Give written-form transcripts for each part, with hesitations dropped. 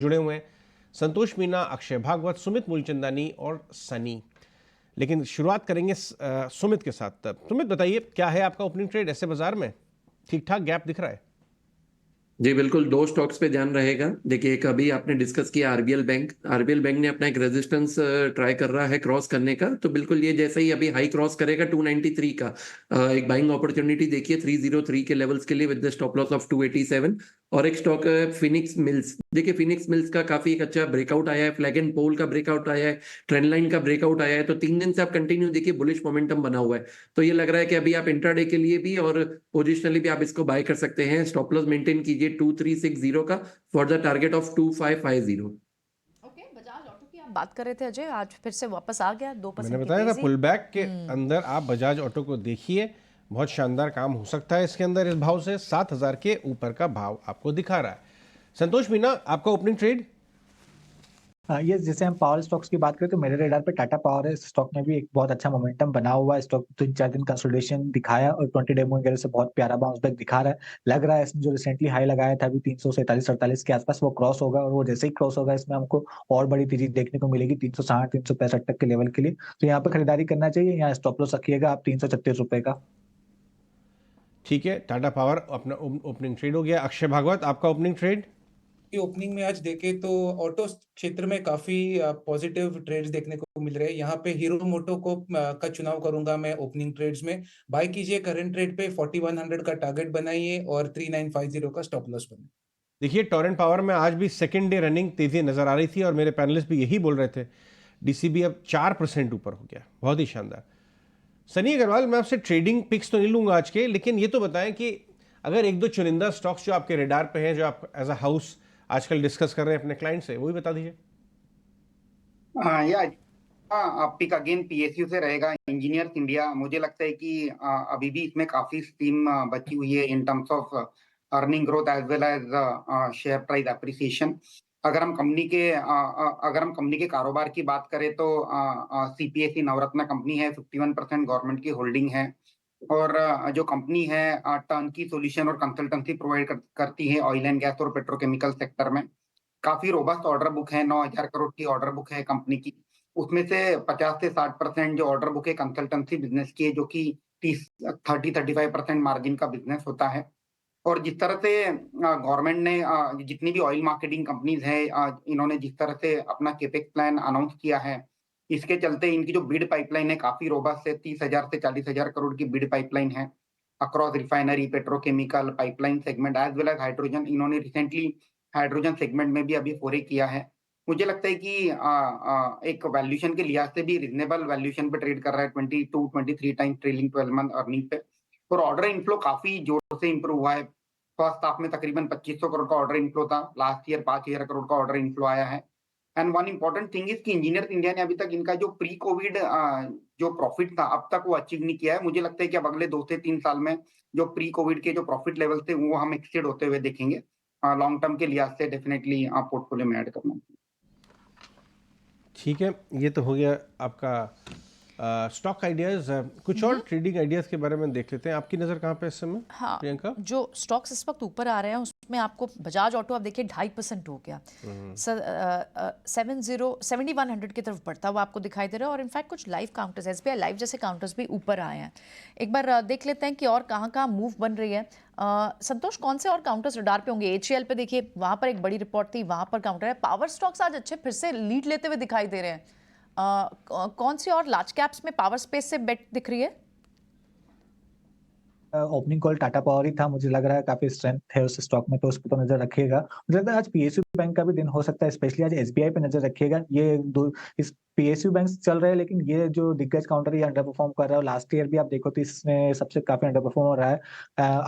जुड़े हुए हैं, संतोष मीना, अक्षय भागवत, सुमित मूलचंदानी और सनी। लेकिन शुरुआत करेंगे सुमित के साथ। सुमित बताइए, क्या है आपका ओपनिंग ट्रेड ऐसे बाजार में? ठीक ठाक गैप दिख रहा है? जी बिल्कुल, दो स्टॉक्स पे ध्यान रहेगा। देखिए, एक अभी आपने डिस्कस किया आरबीएल बैंक ने अपना एक रेजिस्टेंस ट्राई कर रहा है क्रॉस करने का। तो बिल्कुल ये जैसे ही अभी हाई क्रॉस करेगा 293 का, एक बाइंग अपॉर्चुनिटी देखिए 303 के लेवल्स के लिए with the stop loss of 287। और एक स्टॉक है फिनिक्स मिल्स। देखिए, फिनिक्स मिल्स का काफी एक अच्छा ब्रेकआउट आया है, फ्लैग एंड पोल का ब्रेकआउट आया है, ट्रेंड लाइन का ब्रेकआउट आया है। तो 3 दिन से आप कंटिन्यू देखिए बुलिश मोमेंटम बना हुआ है। तो ये लग रहा है कि अभी आप इंट्राडे के लिए भी और पोजिशनली भी आप इसको बाय कर सकते हैं। स्टॉप लॉस मेंटेन कीजिए 2360 का for the target of 2550। Okay, Bajaj auto की आप बात कर रहे थे अजय, आज फिर से वापस आ गया 2% मैंने की बताया था तेजी। पुल बैक के अंदर आप बजाज ऑटो को देखिए, बहुत शानदार काम हो सकता है इसके अंदर। इस भाव से 7000 के ऊपर का भाव आपको दिखा रहा है। संतोष मीना, आपका ओपनिंग ट्रेड? ये जैसे हम पावर स्टॉक्स की बात करें तो मेरे रेडार पे टाटा पावर है। इस स्टॉक में भी एक बहुत अच्छा मोमेंटम बना हुआ है। स्टॉक 3-4 दिन कंसोलिडेशन दिखाया और 20 डे मूविंग एवरेज से बहुत प्यारा बाउंस बैक दिखा रहा है। लग रहा है इसने जो रिसेंटली हाई लगाया था अभी 347-48 के आसपास, वो क्रॉस होगा, और वो जैसे ही क्रॉस होगा इसमें हमको और बड़ी तेजी देखने को मिलेगी 360-365 तक के लेवल के लिए। तो यहाँ पे खरीदारी करना चाहिए। यहाँ स्टॉप लॉस रखिएगा आप 336 रुपए का। ठीक है, टाटा पावर अपना ओपनिंग ट्रेड हो गया। अक्षय भागवत, आपका ओपनिंग ट्रेड? की ओपनिंग में आज देखें तो ऑटो क्षेत्र में काफी पॉजिटिव ट्रेड्स देखने को मिल रहे हैं। यहाँ पे हीरो मोटो को का चुनाव करूंगा मैं ओपनिंग ट्रेड्स में। बाय कीजिए करंट ट्रेड पे 4100 का टारगेट बनाइए और 3950 का स्टॉप लॉस बनाइए। देखिए, टोरेंट पावर में आज भी सेकेंड डे रनिंग तेजी नजर आ रही थी और मेरे पैनलिस्ट भी यही बोल रहे थे। डीसीबी अब 4% ऊपर हो गया, बहुत ही शानदार। सनी अग्रवाल, मैं आपसे ट्रेडिंग पिक्स तो नहीं लूंगा आज के, लेकिन ये तो बताएं कि अगर एक दो चुनिंदा स्टॉक्स जो आपके रेडार पे हैं, जो आप एज अ हाउस आजकल डिस्कस कर रहे हैं अपने क्लाइंट से, वो भी बता दीजिए। या आप पिक अगेन पीएसयू से रहेगा, इंजीनियर्स इंडिया। मुझे लगता है कि अभी भी इसमें काफी स्टीम बची हुई है in terms of earning growth as well as share price appreciation. अगर हम कंपनी के कारोबार की बात करें तो सीपीएसई नवरत्न कंपनी है, 51% गवर्नमेंट की होल्डिंग है। और जो कंपनी है टर्नकी सॉल्यूशन और कंसल्टेंसी प्रोवाइड करती है ऑयल एंड गैस और पेट्रोकेमिकल सेक्टर में। काफी रोबस्ट ऑर्डर बुक है, 9000 करोड़ की ऑर्डर बुक है कंपनी की। उसमें से 50 से 60% जो ऑर्डर बुक है कंसल्टेंसी बिजनेस की है, जो कि 30-35% मार्जिन का बिजनेस होता है। और जिस तरह से गवर्नमेंट ने जितनी भी ऑयल मार्केटिंग कंपनीज है, इन्होंने जिस तरह से अपना केपेक्स प्लान अनाउंस किया है, इसके चलते इनकी जो बिड पाइपलाइन है काफी रोबस्ट है। 30,000 से 40,000 करोड़ की बिड पाइपलाइन है across refinery, petrochemical, pipeline segment as well as hydrogen. इन्होंने रिसेंटली हाइड्रोजन सेगमेंट में भी अभी फोरे किया है। मुझे लगता है कि एक वैल्यूएशन के लिहाज से भी रिजनेबल वैल्यूएशन पे ट्रेड कर रहा है, 22-23 टाइम्स ट्रेलिंग 12 मंथ अर्निंग पे। और ऑर्डर इनफ्लो काफी जोर से इंप्रूव हुआ है। फर्स्ट हाफ में तकरीबन 2500 करोड़ का ऑर्डर इनफ्लो था, लास्ट ईयर 5000 करोड़ का ऑर्डर इनफ्लो आया है। And one important thing is कि इंजीनियर्स इंडिया ने अभी तक इनका जो प्री कोविड जो प्रॉफिट था अब तक वो अचीव नहीं किया है। मुझे लगता है कि अब अगले 2 से 3 साल में जो प्री कोविड के जो प्रॉफिट लेवल थे वो हम एक्सीड होते हुए देखेंगे। लॉन्ग टर्म के लिहाज से डेफिनेटली आप पोर्टफोलियो में ऐड करना। ठीक है, ये तो हो गया आपका स्टॉक आइडियाज। कुछ और ट्रेडिंग आइडियाज के बारे में देख लेते हैं। आपकी नज़र कहाँ पे इस समय, हाँ, प्रियंका? जो स्टॉक्स इस वक्त ऊपर आ रहे हैं उसमें आपको बजाज ऑटो आप देखिए 2.5% हो गया, 7100 की तरफ बढ़ता हुआ आपको दिखाई दे रहा है। और इनफैक्ट कुछ लाइव काउंटर्स, एसबीआई लाइव जैसे काउंटर्स भी ऊपर आए हैं। एक बार देख लेते हैं कि और कहाँ कहाँ मूव बन रही है। संतोष, कौन से और काउंटर्स रडार पे होंगे? एचएएल पे देखिए, वहाँ पर एक बड़ी रिपोर्ट थी, वहाँ पर काउंटर है। पावर स्टॉक्स आज अच्छे फिर से लीड लेते हुए दिखाई दे रहे हैं। कौन सी और लार्ज कैप्स में पावर स्पेस से बेट दिख रही है? ओपनिंग कॉल टाटा पावर ही था। मुझे लग रहा है काफी स्ट्रेंथ है उस स्टॉक में, तो उस पर तो नजर रखिएगा। मुझे लगता है आज पीएसयू बैंक का भी दिन हो सकता है, स्पेशली आज एसबीआई पे नजर रखिएगा। ये दो इस पीएसयू बैंक चल रहे हैं, लेकिन ये जो दिग्गज काउंटर ये अंडर परफॉर्म कर रहा है। लास्ट ईयर भी आप देखो तो इसमें सबसे काफी अंडर परफॉर्म हो रहा है।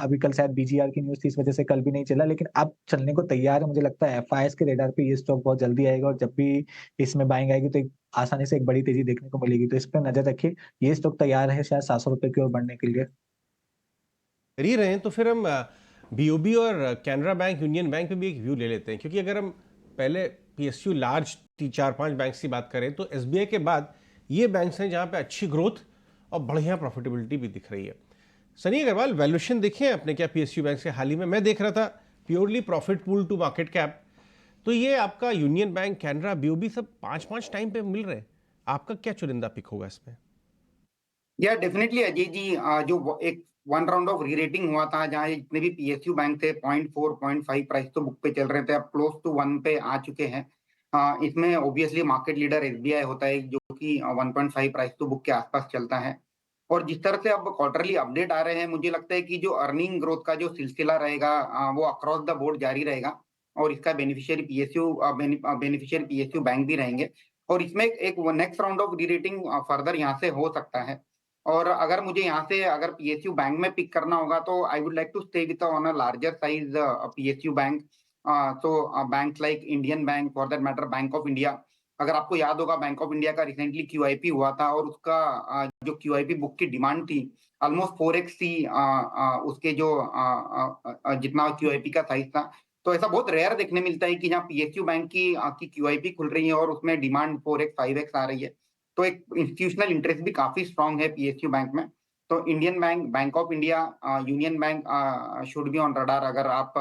अभी कल शायद बीजीआर की न्यूज थी, इस वजह से कल भी नहीं चला, लेकिन अब चलने को तैयार है। मुझे लगता है एफआईएस के रेडार पे ये स्टॉक बहुत जल्दी आएगा, और जब भी इसमें बाइंग आएगी तो आसानी से एक बड़ी तेजी देखने को मिलेगी। तो इस पर नजर रखिए। ये स्टॉक तैयार है शायद 700 रुपए की ओर बढ़ने के लिए। कर ही रहे हैं तो फिर हम बीओबी और कैनरा बैंक, यूनियन बैंक पे भी एक व्यू ले लेते हैं। क्योंकि अगर हम पहले पीएसयू लार्ज 4-5 बैंक की बात करें तो एसबीआई के बाद ये बैंक्स हैं जहां पे अच्छी ग्रोथ और बढ़िया प्रॉफिटेबिलिटी भी दिख रही है। सनी अग्रवाल, वैल्यूएशन देखे हैं आपने क्या पीएसयू बैंक से? हाल ही में मैं देख रहा था purely profit pool to market cap तो ये आपका यूनियन बैंक, कैनरा, बीओबी सब 5-5 टाइम पे मिल रहे हैं। आपका क्या चुनिंदा पिक होगा इसमें? या डेफिनेटली अजय जी, एक वन राउंड ऑफ रीरेटिंग हुआ था जहां जितने भी पीएसयू बैंक थे 0.4 0.5 प्राइस तो बुक पे चल रहे थे, अब क्लोज टू 1 पे आ चुके हैं। इसमें ऑब्वियसली मार्केट लीडर एसबीआई होता है जो कि 1.5 प्राइस टू बुक के आसपास चलता है। और जिस तरह से अब क्वार्टरली अपडेट आ रहे हैं, मुझे लगता है कि जो अर्निंग ग्रोथ का जो सिलसिला रहेगा वो अक्रॉस द बोर्ड जारी रहेगा और इसका बेनिफिशियरी पीएसयू बैंक भी रहेंगे। और इसमें एक next round of rerating further यहाँ से हो सकता है। और अगर मुझे यहाँ से अगर पीएसयू बैंक में पिक करना होगा तो I would like to stay with on a larger size PSU bank. तो bank like Indian bank, for that matter bank of India. अगर आपको याद होगा, बैंक ऑफ इंडिया का रिसेंटली क्यूआईपी हुआ था और उसका जो क्यूआईपी बुक की डिमांड थी ऑलमोस्ट 4x थी उसके जो जितना क्यूआईपी का साइज था। तो ऐसा बहुत रेयर देखने मिलता है कि जहाँ पीएसयू बैंक की क्यूआईपी खुल रही है और उसमें डिमांड 4x 5x आ रही है। तो एक इंस्टीट्यूशनल इंटरेस्ट भी काफी स्ट्रांग है पीएसयू बैंक में। तो Indian bank, bank of India, union bank should be on radar अगर आप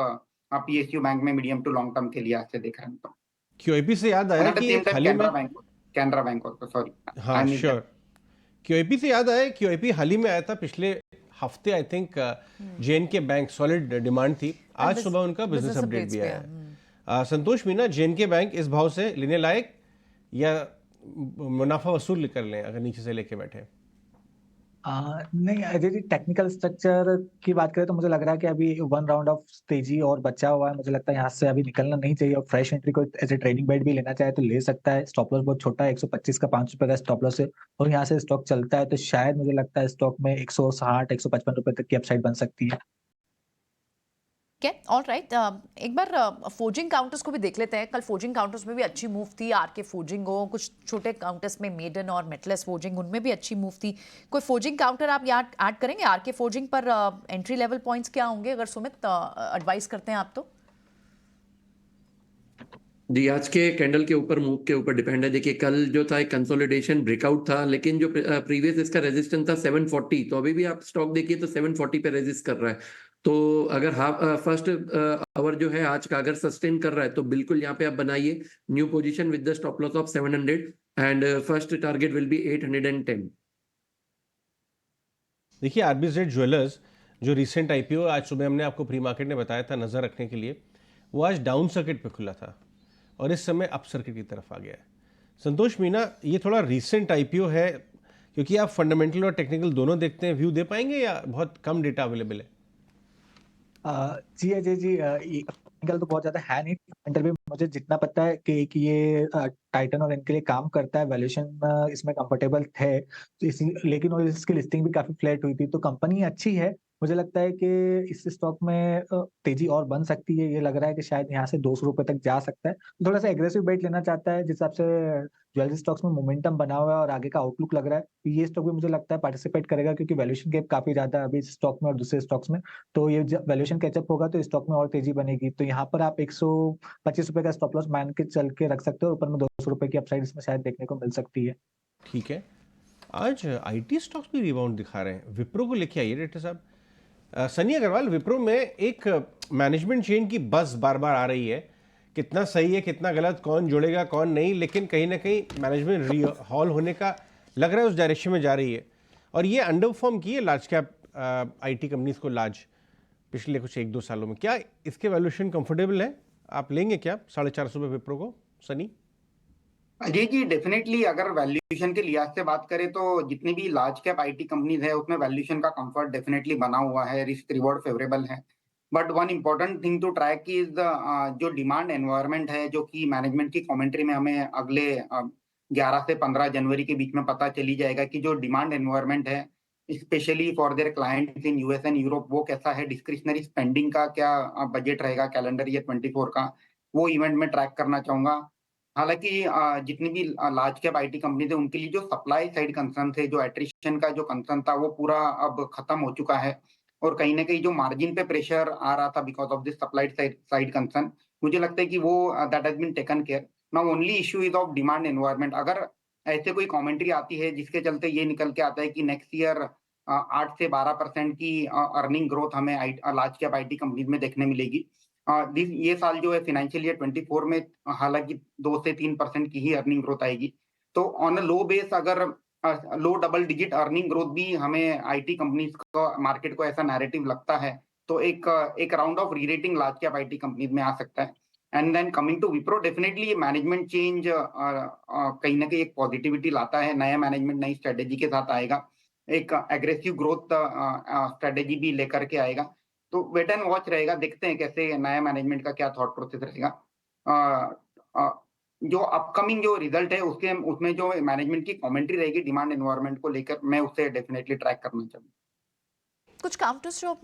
पीएसयू बैंक में मीडियम टू लॉन्ग टर्म के लिए से देख रहे हैं तो। क्यूआईपी से याद आया एंड एट द कि सेम एक टाइम हाल ही में, कैनरा बैंक ऑल्सो, सॉरी हाँ आई मिस श्योर, क्यूआईपी से याद आया, क्यूआईपी हाल ही में आया था पिछले हफ्ते, I think JNK bank, solid demand थी। आज सुबह उनका बिजनेस अपडेट भी आया है। संतोष मीना, जेएनके बैंक इस भाव से लेने लायक या मुनाफा वसूल कर लें अगर नीचे से लेके बैठे? नहीं अजय जी, टेक्निकल स्ट्रक्चर की बात करें तो मुझे लग रहा है कि अभी वन राउंड ऑफ तेजी और बचा हुआ है। मुझे लगता है यहाँ से अभी निकलना नहीं चाहिए और फ्रेश एंट्री को एज ए ट्रेडिंग बेट भी लेना चाहे तो ले सकता है। स्टॉप लॉस बहुत छोटा है, 125 का 5 रुपए का स्टॉप लॉस है और यहाँ से स्टॉक चलता है तो शायद मुझे लगता है स्टॉक में 160 155 रुपए तक की अपसाइड बन सकती है। ऑल राइट, एक बार फोर्जिंग काउंटर्स को भी देख लेते हैं। कल फोर्जिंग काउंटर्स में भी अच्छी मूव थी। आरके फोर्जिंग हो, कुछ छोटे काउंटर्स में मेडन और मेटलेस फोर्जिंग, उनमें भी अच्छी मूव थी। कोई फोर्जिंग काउंटर आप यहाँ ऐड करेंगे? आरके फोर्जिंग पर एंट्री लेवल पॉइंट्स क्या होंगे अगर सुमित एडवाइस करते हैं आप तो? जी, आज के कैंडल के ऊपर, मूव के ऊपर डिपेंड है। देखिए कल जो था एक कंसोलिडेशन ब्रेकआउट था, लेकिन जो प्रीवियस इसका रेजिस्टेंस था 740, तो अभी भी आप स्टॉक देखिए तो 740 पे रेजिस्ट कर रहा है। तो अगर फर्स्ट आवर जो है आज का अगर सस्टेन कर रहा है तो बिल्कुल यहाँ पे आप बनाइए new position with the stop loss of 700 and first target will be 810। देखिए आरबीजेड ज्वेलर्स जो रिसेंट आईपीओ आज सुबह हमने आपको प्री मार्केट ने बताया था नज़र रखने के लिए, वो आज डाउन सर्किट पे खुला था और इस समय अप सर्किट की तरफ आ गया है। संतोष मीना, ये थोड़ा रिसेंट आईपीओ है क्योंकि आप फंडामेंटल और टेक्निकल दोनों देखते हैं, व्यू दे पाएंगे या बहुत कम डेटा अवेलेबल है? जी अजय जी, टेक्निकल तो बहुत ज्यादा है नहीं। फंडामेंटल भी मुझे जितना पता है कि ये टाइटन और इनके लिए काम करता है, वैल्यूएशन इसमें कंफर्टेबल थे तो इसी, लेकिन और इसकी लिस्टिंग भी काफी फ्लैट हुई थी तो कंपनी अच्छी है। मुझे लगता है कि इस स्टॉक में तेजी और बन सकती है। ये लग रहा है कि शायद यहाँ से 200 रुपए तक जा सकता है। थोड़ा सा एग्रेसिव बेट लेना चाहता है जिस हिसाब से ज्वेलरी स्टॉक्स में मोमेंटम बना हुआ है और आगे का आउटलुक लग रहा है, तो ये स्टॉक भी मुझे लगता है पार्टिसिपेट करेगा क्योंकि वैल्यूएशन गैप काफी ज्यादा है अभी इस स्टॉक में और दूसरे स्टॉक्स में। तो ये वैल्यूएशन कैचअप होगा तो स्टॉक में और तेजी बनेगी। तो यहाँ पर आप 125 रुपए का स्टॉप लॉस मान के चल के रख सकते हो, ऊपर में 200 रुपए की अपसाइड इसमें शायद देखने को मिल सकती है। ठीक है, आज आईटी स्टॉक्स भी रिबाउंड दिखा रहे हैं। विप्रो को लेके आइए डायरेक्टर साहब। सनी अग्रवाल, विप्रो में एक मैनेजमेंट चेंज की बस बार बार आ रही है, कितना सही है कितना गलत, कौन जुड़ेगा कौन नहीं, लेकिन कहीं ना कहीं मैनेजमेंट रीहॉल होने का लग रहा है, उस डायरेक्शन में जा रही है और ये अंडरफॉर्म की है लार्ज कैप आईटी कंपनीज को पिछले कुछ 1-2 सालों में। क्या इसके वैल्यूएशन कंफर्टेबल है? आप लेंगे क्या 450 रुपये विप्रो को, सनी? अजय जी, डेफिनेटली अगर वैल्यूएशन के लिहाज से बात करें तो जितनी भी लार्ज कैप आईटी कंपनीज है उसमें वैल्यूएशन का कंफर्ट डेफिनेटली बना हुआ है, रिस्क रिवॉर्ड फेवरेबल है। But one important thing to track is जो डिमांड एनवायरनमेंट है, जो कि मैनेजमेंट की कमेंट्री में हमें अगले 11 से 15 जनवरी के बीच में पता चली जाएगा कि जो डिमांड एनवायरनमेंट है specially for their clients in US and Europe वो कैसा है, डिस्क्रिशनरी स्पेंडिंग का क्या बजट रहेगा कैलेंडर ईयर 24 का, वो इवेंट में ट्रैक करना चाहूंगा। हालांकि जितनी भी लार्ज कैप आईटी कंपनी थे उनके लिए जो सप्लाई साइड कंसर्न थे, जो एट्रिशन का जो कंसर्न था वो पूरा अब खत्म हो चुका है और कहीं ना कहीं जो मार्जिन पे प्रेशर आ रहा था because of this supply side concern, मुझे लगता है कि वो that has been taken care. Now only issue is of demand environment. अगर ऐसे कोई कमेंट्री आती है जिसके चलते ये निकल के आता है कि नेक्स्ट ईयर 8 से 12% की अर्निंग ग्रोथ हमें लार्ज कैप आईटी कंपनीज में देखने मिलेगी, ये साल जो है फाइनेंशियल ईयर 24 में हालांकि 2 से 3% की ही अर्निंग ग्रोथ आएगी। तो ऑन अ लो बेस अगर लो डबल डिजिट अर्निंग ग्रोथ भी हमें आईटी कंपनीज को मार्केट को ऐसा नैरेटिव लगता है, तो एक round of rerating large cap IT companies में आ सकता है। And then coming to Wipro, definitely ये मैनेजमेंट चेंज कहीं ना कहीं एक पॉजिटिविटी लाता है। नया मैनेजमेंट नई स्ट्रेटेजी के साथ आएगा, एक एग्रेसिव ग्रोथ स्ट्रेटेजी भी लेकर के आएगा। तो वेट एंड वॉच रहेगा, देखते हैं कैसे नया मैनेजमेंट का क्या थॉट प्रोसेस रहेगा। जो अपकमिंग जो रिजल्ट है उसके उसमें जो मैनेजमेंट की कमेंट्री रहेगी डिमांड एनवायरनमेंट को लेकर, मैं उससे डेफिनेटली ट्रैक करना चाहूँगा। कुछ काउंटर्स जो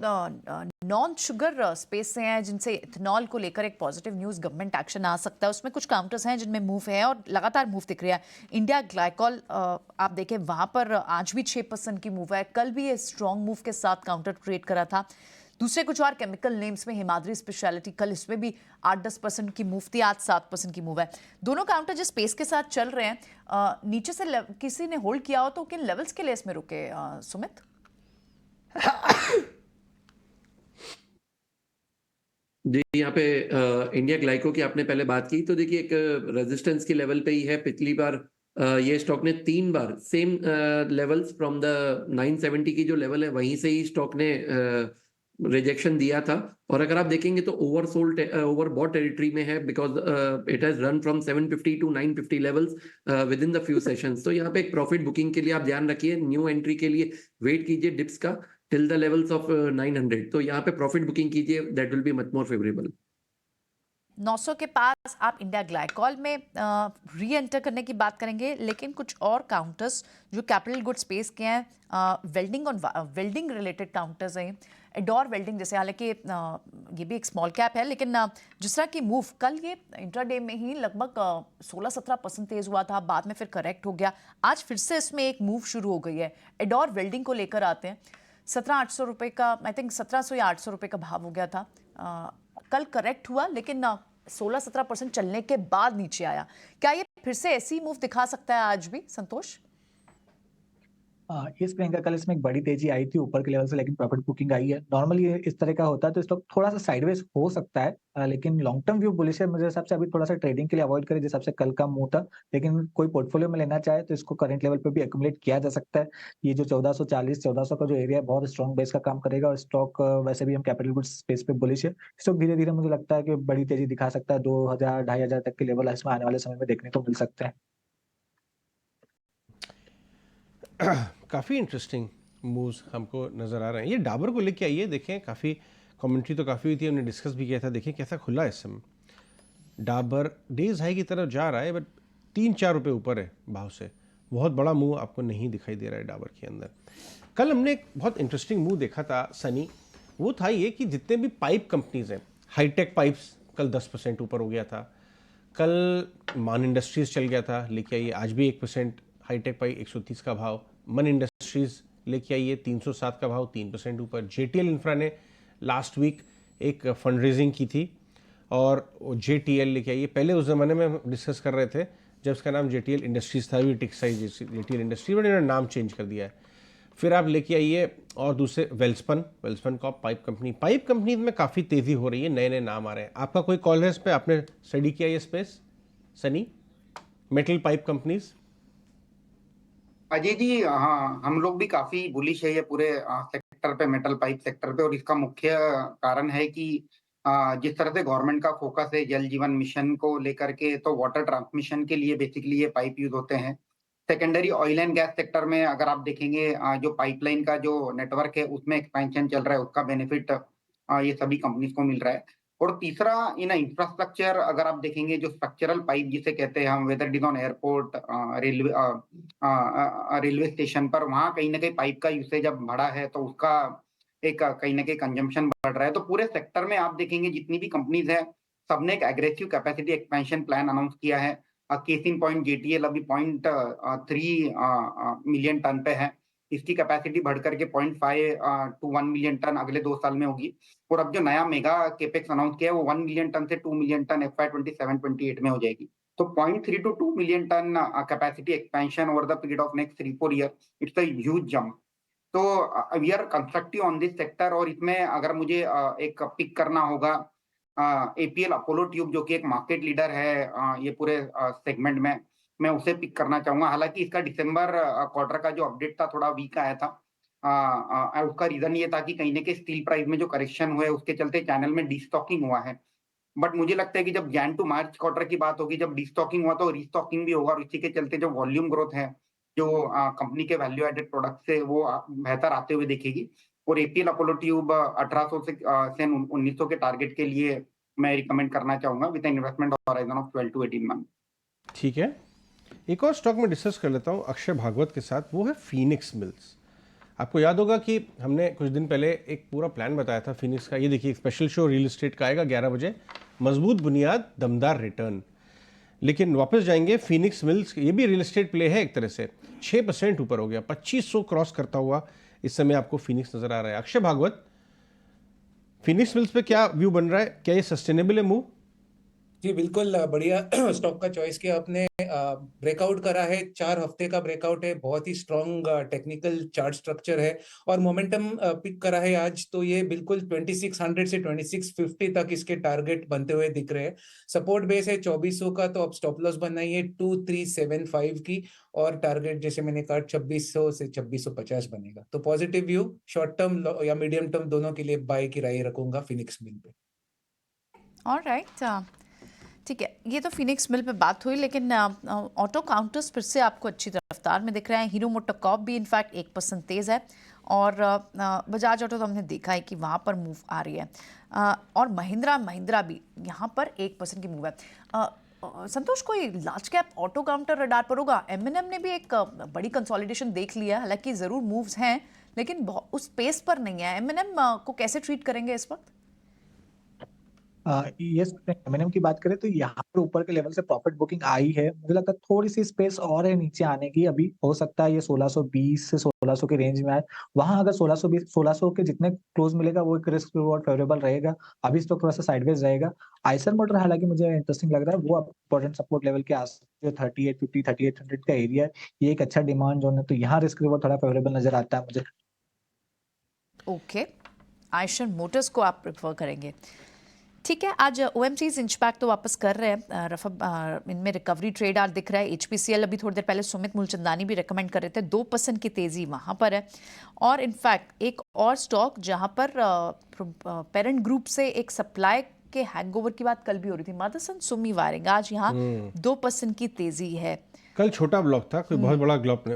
नॉन शुगर स्पेस से हैं, जिनसे इथेनॉल को लेकर एक पॉजिटिव न्यूज़ गवर्नमेंट एक्शन आ सकता है, उसमें कुछ काउंटर्स हैं जिनमें मूव है और लगातार मूव दिख रहा है। इंडिया ग्लाइकॉल आप देखें वहाँ पर आज भी 6% की मूव है, कल भी ये स्ट्रॉन्ग मूव के साथ काउंटर क्रिएट करा था। दूसरे कुछ और केमिकल नेम्स में हिमाद्री स्पेशलिटी, कल इसमें भी 8-10% की मूव थी, आज 7% की मूव है। दोनों काउंटर जिस स्पेस के साथ चल रहे हैं, नीचे से किसी ने होल्ड किया हो तो किन लेवल्स के लिए इसमें रुके सुमित? जी, यहाँ पे इंडिया ग्लाइको की आपने पहले बात की, तो देखिए एक रेजिस्टेंस की लेवल पे ही है। पिछली बार ये स्टॉक ने 3 बार सेम लेवल्स फ्रॉम द 970 की जो लेवल है वहीं से ही स्टॉक ने रिजेक्शन दिया था। और अगर आप देखेंगे तो ओवरसोल्ड ओवरबॉट टेरिटरी में है, because it has run from 750 to 950 levels within the few sessions. तो यहाँ पे एक प्रॉफिट बुकिंग के लिए आप ध्यान रखिए, न्यू एंट्री के लिए वेट कीजिए डिप्स का टिल द लेवल्स ऑफ 900। तो यहाँ पे प्रॉफिट बुकिंग कीजिए, that will be much more favourable. 900 के पास आप इंडिया ग्लाइकॉल में री एंटर करने की बात करेंगे, लेकिन कुछ और काउंटर्स जो कैपिटल गुड स्पेस के हैं, वेल्डिंग और वेल्डिंग रिलेटेड काउंटर्स हैं, एडोर वेल्डिंग जैसे, हालांकि ये भी एक स्मॉल कैप है, लेकिन जिस तरह की मूव कल ये इंट्राडे में ही लगभग 16-17% तेज हुआ था, बाद में फिर करेक्ट हो गया, आज फिर से इसमें एक मूव शुरू हो गई है। एडोर वेल्डिंग को लेकर आते हैं, 1700-800 रुपये का, आई थिंक 1700 या 800 रुपये का भाव हो गया था, कल करेक्ट हुआ लेकिन 16-17% चलने के बाद नीचे आया। क्या ये फिर से ऐसी मूव दिखा सकता है आज भी, संतोष? इस प्रियंका, कल इसमें एक बड़ी तेजी आई थी ऊपर के लेवल से, लेकिन प्रॉफिट बुकिंग आई है। नॉर्मली इस तरह का होता है तो स्टॉक थोड़ा सा साइडवेज हो सकता है, लेकिन लॉन्ग टर्म व्यू बुलिश है। मुझे हिसाब से अभी थोड़ा सा ट्रेडिंग के लिए अवॉइड करें, जिस हिसाब से कल का मूव था। लेकिन कोई पोर्टफोलियो में लेना चाहे तो इसको करंट लेवल पे भी एक्यूमुलेट किया जा सकता है। ये जो 1440-1400 का जो एरिया है, बहुत स्ट्रॉन्ग बेस का काम करेगा। और स्टॉक वैसे भी हम कैपिटल गुड्स स्पेस पे बुलिश है। स्टॉक धीरे धीरे मुझे लगता है कि बड़ी तेजी दिखा सकता है, 2000-2500 तक के लेवल इसमें आने वाले समय में देखने को मिल सकते हैं। काफ़ी इंटरेस्टिंग मूव्स हमको नज़र आ रहे हैं। ये डाबर को लेके आइए, देखें काफ़ी कमेंट्री तो काफ़ी हुई थी, हमने डिस्कस भी किया था। देखिए कैसा खुला है इस समय, डाबर डेज हाई की तरफ जा रहा है, बट 3-4 रुपये ऊपर है भाव से। बहुत बड़ा मूव आपको नहीं दिखाई दे रहा है डाबर के अंदर। कल हमने एक बहुत इंटरेस्टिंग मूव देखा था सनी, वो था ये कि जितने भी पाइप कंपनीज हैं, हाईटेक पाइप्स कल 10% ऊपर हो गया था। कल मान इंडस्ट्रीज चल गया था, लेके आइए आज भी 1%, हाईटेक पाइप 130 का भाव। मन इंडस्ट्रीज लेके आइए 307 का भाव, 3% ऊपर। जेटीएल इंफ्रा ने लास्ट वीक एक फंड रेजिंग की थी और जेटीएल लेके आइए। पहले उस ज़माने में हम डिस्कस कर रहे थे जब उसका नाम जेटीएल इंडस्ट्रीज था, भी टेक्सटाइल जेटीएल इंडस्ट्री, बट इन्होंने नाम चेंज कर दिया है। फिर आप लेके आइए और दूसरे वेल्सपन का पाइप कंपनी में काफ़ी तेज़ी हो रही है, नए नए नाम आ रहे हैं। आपका कोई कॉल है इस पर? आपने स्टडी किया ये स्पेस सनी, metal pipe companies? Ajay ji, हाँ, हम लोग भी काफी बुलिश है ये पूरे सेक्टर पे, मेटल पाइप सेक्टर पे। और इसका मुख्य कारण है कि जिस तरह से गवर्नमेंट का फोकस है जल जीवन मिशन को लेकर के, तो वाटर ट्रांसमिशन के लिए बेसिकली ये पाइप यूज होते हैं। Secondary oil and gas sector में अगर आप देखेंगे, जो पाइपलाइन का जो नेटवर्क है उसमें एक्सपेंशन चल रहा है, उसका बेनिफिट ये सभी कंपनीज को मिल रहा है। और तीसरा, इन इंफ्रास्ट्रक्चर अगर आप देखेंगे, जो स्ट्रक्चरल पाइप जिसे कहते हैं हम, whether it is on airport, railway station पर, वहाँ कहीं ना कहीं पाइप का यूसेज अब बढ़ा है, तो उसका एक कहीं ना कहीं कंजम्पशन बढ़ रहा है। तो पूरे सेक्टर में आप देखेंगे जितनी भी कंपनीज है, सबने एक aggressive capacity expansion plan announce किया है। केस इन पॉइंट जेटीएल अभी 0.3 मिलियन टन पे है। इसकी कैपेसिटी बढ़ करके 0.5 टू 1 मिलियन टन अगले 2 साल में होगी। और अब जो नया मेगा केपेक्स अनाउंस किया है वो 1 मिलियन टन से 2 मिलियन टन FY 27-28 में हो जाएगी। तो 0.3 to 2 million ton capacity expansion over the period of next 3-4 years, it's a huge jump. तो we are constructive on this sector। और इसमें अगर मुझे एक पिक करना होगा एपीएल अपोलो ट्यूब जो कि एक मार्केट लीडर है ये पूरे सेगमेंट में, मैं उसे पिक करना चाहूंगा। हालांकि इसका दिसंबर क्वार्टर का जो अपडेट था थोड़ा वीक आया था। उसका रीजन ये था कि कहीं ना कहीं स्टील प्राइस में जो करेक्शन हुए उसके चलते चैनल में डिस्टॉकिंग हुआ है। बट मुझे लगता है कि जब जैन टू मार्च क्वार्टर की बात होगी, जब डिस्टॉकिंग हुआ तो रिस्टॉकिंग भी होगा, और इसी के चलते जो वॉल्यूम ग्रोथ है जो कंपनी के वैल्यू एडेड प्रोडक्ट से वो बेहतर आते हुए दिखेगी। और एपीएल अपोलो ट्यूब 1800 से 1900 के टारगेट के लिए मैं रिकमेंड करना चाहूंगा with investment horizon of 12 to 18 month. ठीक है, एक और स्टॉक में डिस्कस कर लेता हूँ अक्षय भागवत के साथ, वो है फीनिक्स मिल्स। आपको याद होगा कि हमने कुछ दिन पहले एक पूरा प्लान बताया था फिनिक्स का। ये देखिए, एक स्पेशल शो रियल एस्टेट का आएगा 11 बजे, मजबूत बुनियाद दमदार रिटर्न। लेकिन वापस जाएंगे फिनिक्स मिल्स, ये भी रियल एस्टेट प्ले है एक तरह से। 6% ऊपर हो गया, 2500 क्रॉस करता हुआ इस समय आपको फिनिक्स नजर आ रहा है। अक्षय भागवत, फिनिक्स मिल्स पे क्या व्यू बन रहा है, क्या ये सस्टेनेबल है मूव? जी बिल्कुल, बढ़िया स्टॉक का चॉइस किया आपने। ब्रेकआउट करा है, 4 हफ्ते का ब्रेकआउट है, बहुत ही स्ट्रॉन्ग टेक्निकल चार्ट स्ट्रक्चर है और मोमेंटम पिक करा है आज। तो ये बिल्कुल 2600 से 2650 तक इसके टारगेट बनते हुए दिख रहे हैं। सपोर्ट बेस है 2400 का, तो अब स्टॉप लॉस बनाइए 2375 की, और टारगेट जैसे मैंने कहा 2600 से 2650 बनेगा। तो पॉजिटिव व्यू शॉर्ट टर्म या मीडियम टर्म दोनों के लिए बाय की राय रखूंगा फिनिक्स मिल पे। ऑलराइट, ठीक है, ये तो फिनिक्स मिल पे बात हुई, लेकिन ऑटो काउंटर्स फिर से आपको अच्छी रफ्तार में दिख रहे हैं। हीरो मोटोकॉर्प भी इनफैक्ट 1% तेज है, और बजाज ऑटो तो हमने देखा है कि वहाँ पर मूव आ रही है, और महिंद्रा भी यहाँ पर 1% की मूव है। संतोष, कोई large cap auto counter radar पर होगा? एमएनएम ने भी एक बड़ी कंसोलिडेशन देख लिया, हालांकि ज़रूर मूव्स हैं लेकिन उस पेस पर नहीं है। एमएनएम को कैसे ट्रीट करेंगे इस वक्त? यस, एमएनएम की बात करें तो यहाँ पर ऊपर के लेवल से प्रॉफिट बुकिंग आई है। मुझे लगता है थोड़ी सी स्पेस और है नीचे आने की। अभी हो सकता है ये 1620 से 1600 के रेंज में आए। वहां अगर 1620 1600 के जितने क्लोज मिलेगा वो एक रिस्क रिवॉर्ड फेवरेबल रहेगा। अभी इस तो थोड़ा सा साइडवेज रहेगा। आइसर मोटर हालांकि मुझे इंटरेस्टिंग लग रहा है, वो इंपॉर्टेंट सपोर्ट लेवल के आस जो 3850 3800 का एरिया है, ये एक अच्छा डिमांड जोन है, तो यहाँ रिस्क रिवॉर्ड थोड़ा फेवरेबल नजर आता है मुझे। ओके, आइशर मोटर्स को आप प्रेफर करेंगे, ठीक है। आज ओएमसीज इंचबैक तो वापस कर रहे हैं, रफा इनमें रिकवरी ट्रेड आज दिख रहा है। एचपीसीएल अभी थोड़ी देर पहले सुमित मूलचंदानी भी रेकमेंड कर रहे थे, 2% की तेजी वहां पर है। और इनफैक्ट एक और स्टॉक जहां पर पेरेंट ग्रुप से एक सप्लाई के हैंगओवर की बात कल भी हो रही थी, मदरसन सुमी वायरिंग, आज यहाँ 2% की तेजी है। कल छोटा ब्लॉक था, कोई बहुत बड़ा ब्लॉक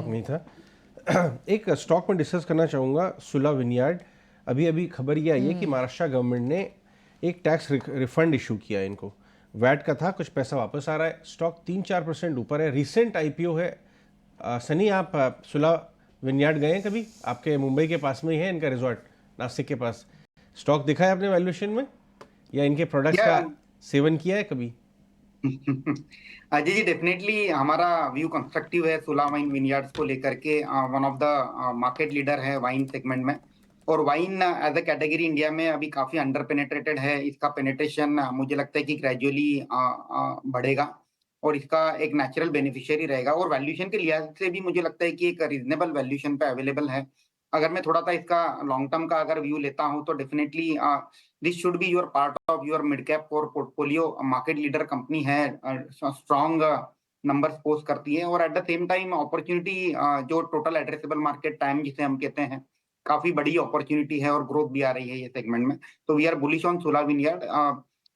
नहीं था। एक स्टॉक में डिस्कस करना चाहूँगा, सुला विनयार्ड। अभी खबर ये आई है कि महाराष्ट्र गवर्नमेंट ने एक टैक्स रिफंड इशू किया इनको, वैट का था, कुछ पैसा वापस आ रहा है। स्टॉक 3-4% ऊपर है, रिसेंट आईपीओ है। सनी, आप सुला विनयार्ड गए हैं कभी? आपके मुंबई के पास में ही है इनका रिजॉर्ट, नासिक के पास। स्टॉक दिखा है आपने वैल्यूएशन में, या इनके प्रोडक्ट्स का सेवन किया है कभी? अजय जी, डेफिनेटली हमारा व्यू कंस्ट्रक्टिव है सुला वाइन विनयार्ड्स को लेकर के। One of the market leader है वाइन सेगमेंट में, और wine as a category India में अभी काफी अंडर पेनेट्रेटेड है। इसका पेनेट्रेशन मुझे लगता है कि ग्रेजुअली बढ़ेगा और इसका एक नेचुरल बेनिफिशियरी रहेगा। और वैल्यूएशन के लिहाज से भी मुझे लगता है कि एक रीजनेबल वैल्यूएशन पे अवेलेबल है। अगर मैं थोड़ा सा इसका लॉन्ग टर्म का अगर व्यू लेता हूं तो definitely this should be your part of your mid cap core portfolio. Market leader company है, स्ट्रॉन्ग नंबर्स पोस्ट करती है, और at the same time opportunity जो टोटल एड्रेसेबल मार्केट टाइम जिसे हम कहते हैं, काफी बड़ी अपॉर्चुनिटी है और ग्रोथ भी आ रही है ये सेगमेंट में। तो वी आर बुलिश ऑन सुला विनयार्ड।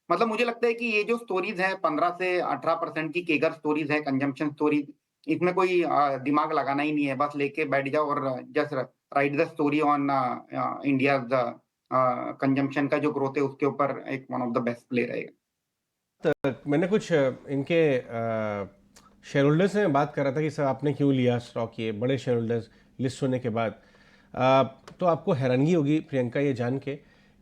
मतलब मुझे लगता है कि ये जो स्टोरीज है 15 से 18% की केगर स्टोरीज है, कंजम्पशन स्टोरीज, इसमें कोई दिमाग लगाना ही नहीं है, बस लेके बैठ जाओ और just right the story on India consumption का जो ग्रोथ है उसके ऊपर एक one of the best play रहेगा। मैंने कुछ इनके शेयर होल्डर्स से बात कर रहा था कि सर आपने क्यों लिया स्टॉक, ये बड़े शेयर होल्डर्स लिस्ट होने के बाद। तो आपको हैरानगी होगी प्रियंका ये जान के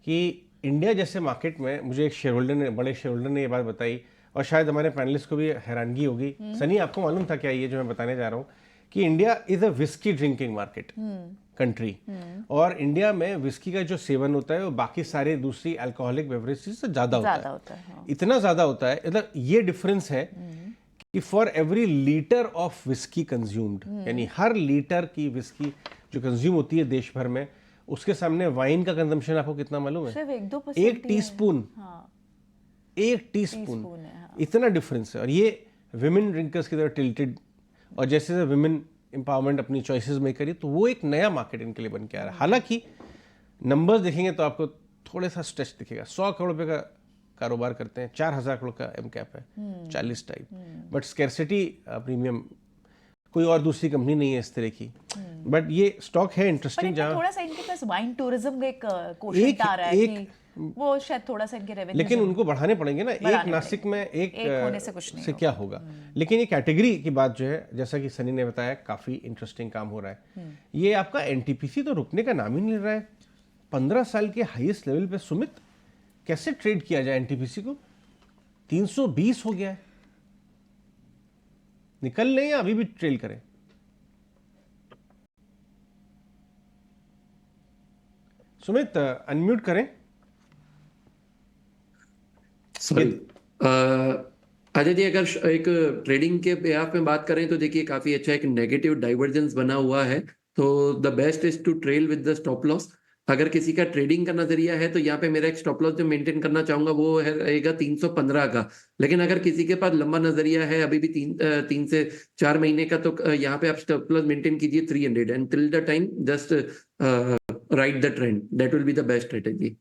कि इंडिया जैसे मार्केट में, मुझे एक शेयर होल्डर ने, बड़े शेयर होल्डर ने ये बात बताई, और शायद हमारे पैनलिस्ट को भी हैरानगी होगी। सनी, आपको मालूम था क्या ये जो मैं बताने जा रहा हूँ, कि India is a whisky drinking market country, और इंडिया में विस्की का जो सेवन होता है वो बाकी सारे दूसरी अल्कोहलिक बेवरेजेस से ज़्यादा होता है। हाँ। इतना ज़्यादा होता है, मतलब ये डिफरेंस है कि for every litre of whisky consumed, यानी हर लीटर की विस्की जो कंज्यूम होती है देश भर में, उसके सामने वाइन का कंजम्पशन आपको कितना मालूम है? सिर्फ 1-2% एक टीस्पून, हाँ एक टीस्पून, टीस्पून है हाँ। इतना डिफरेंस है। और ये विमेन ड्रिंकर्स की तरह टिल्टेड, और जैसे विमेन एम्पावरमेंट अपनी चॉइसेस में करी, तो वो एक नया मार्केट इनके लिए बन के आ रहा है। हालांकि नंबर्स देखेंगे तो आपको थोड़ा सा स्ट्रेच दिखेगा। 100 करोड़ रुपए का कारोबार करते हैं, 4000 करोड़ का एम कैप है, 40 टाइप, बट स्कैरसिटी प्रीमियम कोई और दूसरी कंपनी नहीं है इस तरह की। बट ये स्टॉक है पर इंटरेस्टिंग, इनका जहाँ थोड़ा सा इनके पास वाइन टूरिज्म का एक कोशंट आ रहा है कि वो शायद थोड़ा सा इनके रेवेन्यू लेकिन उनको बढ़ाने पड़ेंगे ना। एक बढ़ाने नासिक में एक होने से कुछ नहीं से क्या होगा। लेकिन ये कैटेगरी की बात जो है, जैसा कि सनी ने बताया, काफी इंटरेस्टिंग काम हो रहा है। ये आपका एनटीपीसी तो रुकने का नाम ही नहीं ले रहा है। 15 साल के हाईएस्ट लेवल पे सुमित, कैसे ट्रेड किया जाए एनटीपीसी को? 320 हो गया है। निकल लें या अभी भी ट्रेल करें? सुमित अनम्यूट करें। सॉरी अजय जी, अगर एक ट्रेडिंग के बेहाफ में बात करें तो देखिए काफी अच्छा एक नेगेटिव डाइवर्जेंस बना हुआ है, तो the best is to trail with the stop loss. अगर किसी का ट्रेडिंग का नजरिया है तो यहाँ पे मेरा एक स्टॉप लॉस जो मेंटेन करना चाहूंगा वो है रहेगा 315 का। लेकिन अगर किसी के पास लंबा नजरिया है, अभी भी 3 से 4 महीने का, तो यहाँ पे आप स्टॉप लॉस मेंटेन कीजिए 300 and till the time just ride the trend, that will be the best strategy.